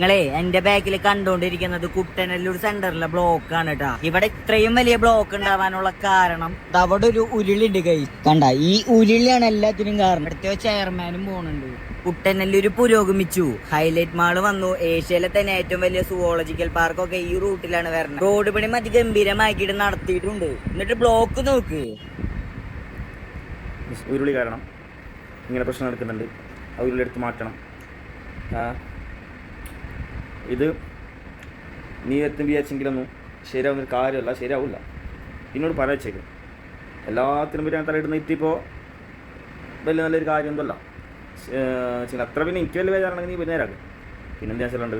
നിങ്ങളെ എന്റെ ബാക്കിൽ കണ്ടോണ്ടിരിക്കുന്നത് കുട്ടനല്ലൂർ സെന്ററിലെ ബ്ലോക്ക് ആണ് കേട്ടാ. ഇവിടെ ഇത്രയും വലിയ ബ്ലോക്ക് ഉണ്ടാവാനുള്ള കാരണം അവിടെ ഒരു ഉരുളുണ്ട് കൈ കണ്ട. ഈ ഉരുളിയാണ് എല്ലാത്തിനും കാരണം. ഇവിടുത്തെ ചെയർമാനും പോണുണ്ട്. കുട്ടനല്ലൂര് പുരോഗമിച്ചു, ഹൈലൈറ്റ് മാള് വന്നു, ഏഷ്യയിലെ തന്നെ ഏറ്റവും വലിയ സുവോളജിക്കൽ പാർക്കൊക്കെ ഈ റൂട്ടിലാണ് വരുന്നത്. റോഡ് പണി അതിഗംഭീരമാക്കിയിട്ട് നടത്തിയിട്ടുണ്ട്. എന്നിട്ട് ബ്ലോക്ക് നോക്ക്. ഉരുളി കാരണം ഇങ്ങനെ പ്രശ്നം നടക്കുന്നുണ്ട്. ആ ഉരുളി എടുത്ത് മാറ്റണം. ഇത് നീ എത്തും വിചാരിച്ചെങ്കിലൊന്നും ശരിയാവുന്നൊരു കാര്യമല്ല, ശരിയാവില്ല. എന്നോട് പറയച്ചേക്കും എല്ലാത്തിനും പറ്റി ഞാൻ തലയിടുന്ന ഇറ്റിപ്പോൾ വലിയ നല്ലൊരു കാര്യം എന്തല്ല. അത്ര പിന്നെ എനിക്ക് വലിയ വേദനാണെങ്കിൽ നീ പിന്നെ നേരാക്കും. പിന്നെ എന്താ വെച്ചിട്ടുണ്ട്,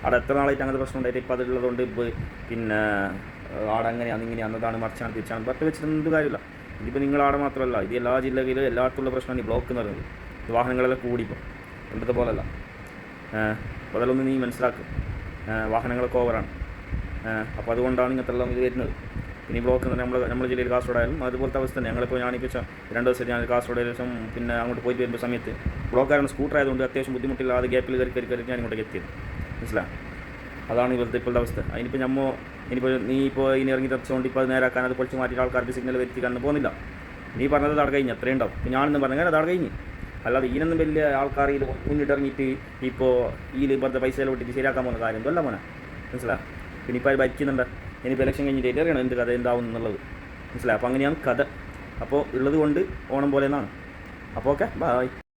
അവിടെ എത്ര നാളായിട്ട് അങ്ങനത്തെ പ്രശ്നം ഉണ്ടായിട്ട് ഇപ്പോൾ അതുള്ളതുകൊണ്ട് ഇപ്പോൾ പിന്നെ ആടെ അങ്ങനെയാണ് ഇങ്ങനെ അന്നതാണ് മറിച്ചാണ് തിരിച്ചാണ് പത്ത് വെച്ചിട്ട് എന്ത് കാര്യമില്ല. ഇതിപ്പോൾ നിങ്ങളാടെ മാത്രമല്ല, ഇത് എല്ലാ ജില്ലകളിലും എല്ലായിടത്തുള്ള പ്രശ്നമാണ് ഈ ബ്ലോക്ക് എന്ന് പറയുന്നത്. വാഹനങ്ങളെല്ലാം കൂടിപ്പോൾ പണ്ടത്തെ പോലല്ല. അപ്പോൾ അതെല്ലാം നീ മനസ്സിലാക്കും. വാഹനങ്ങളൊക്കെ ഓവറാണ്. അപ്പോൾ അതുകൊണ്ടാണ് ഇങ്ങനത്തെ എല്ലാം ഇത് വരുന്നത്. പിന്നെ ഈ ബ്ലോക്ക് എന്ന് പറഞ്ഞാൽ നമ്മുടെ ജില്ലയിൽ കാസർഗോഡായാലും അതുപോലത്തെ അവസ്ഥ തന്നെ. ഞങ്ങളിപ്പോൾ ഞാനിപ്പോൾ 2 ദിവസം ഞാൻ കാസർഗോഡ് ദിവസം പിന്നെ അങ്ങോട്ട് പോയിട്ട് വരുമ്പോൾ സമയത്ത് ബ്ലോക്കാരാണ്. സ്കൂട്ടർ ആയതുകൊണ്ട് അത്യാവശ്യം ബുദ്ധിമുട്ടില്ലാതെ ഗ്യാപ്പിൽ കയറി ഞാൻ ഇങ്ങോട്ടേക്ക് എത്തിയത്. മനസ്സിലായി? അതാണ് ഇപ്പോഴത്തെ അവസ്ഥ. അതിനിപ്പോൾ നീ ഇപ്പോൾ ഇനി ഇറങ്ങി തച്ചുകൊണ്ട് ഇപ്പോൾ അത് നേരാക്കാൻ അത് പൊളിച്ച് മാറ്റിയിട്ട് ആൾക്കാർക്ക് സിഗ്നൽ വരുത്തിക്കാനൊന്നും പോകുന്നില്ല. നീ പറഞ്ഞത് അവിടെ കഴിഞ്ഞ് അത്രയും ഉണ്ടാവും. ഇപ്പോൾ ഞാനെന്നും പറഞ്ഞാൽ അത് അവിടെ കഴിഞ്ഞ്. അല്ലാതെ ഇതിനൊന്നും വലിയ ആൾക്കാർ ഇത് മുന്നിട്ടിറങ്ങിയിട്ട് ഇപ്പോൾ ഈ വെറുതെ പൈസ വിട്ടിട്ട് ശരിയാക്കാൻ പോകുന്ന കാര്യം എന്തല്ല മോനെ. മനസ്സിലായി? പിന്നെ ഇപ്പോൾ അത് ഭരിക്കുന്നുണ്ട്. ഇനിയിപ്പോൾ ഇലക്ഷൻ കഴിഞ്ഞിട്ട് അറിയണം എന്ത് കഥ എന്താവും എന്നുള്ളത്. മനസ്സിലായി? അപ്പോൾ അങ്ങനെയാണ് കഥ. അപ്പോൾ ഉള്ളത് കൊണ്ട് ഓണം പോലെ എന്നാണ്. അപ്പോൾ ഓക്കെ, ബൈ.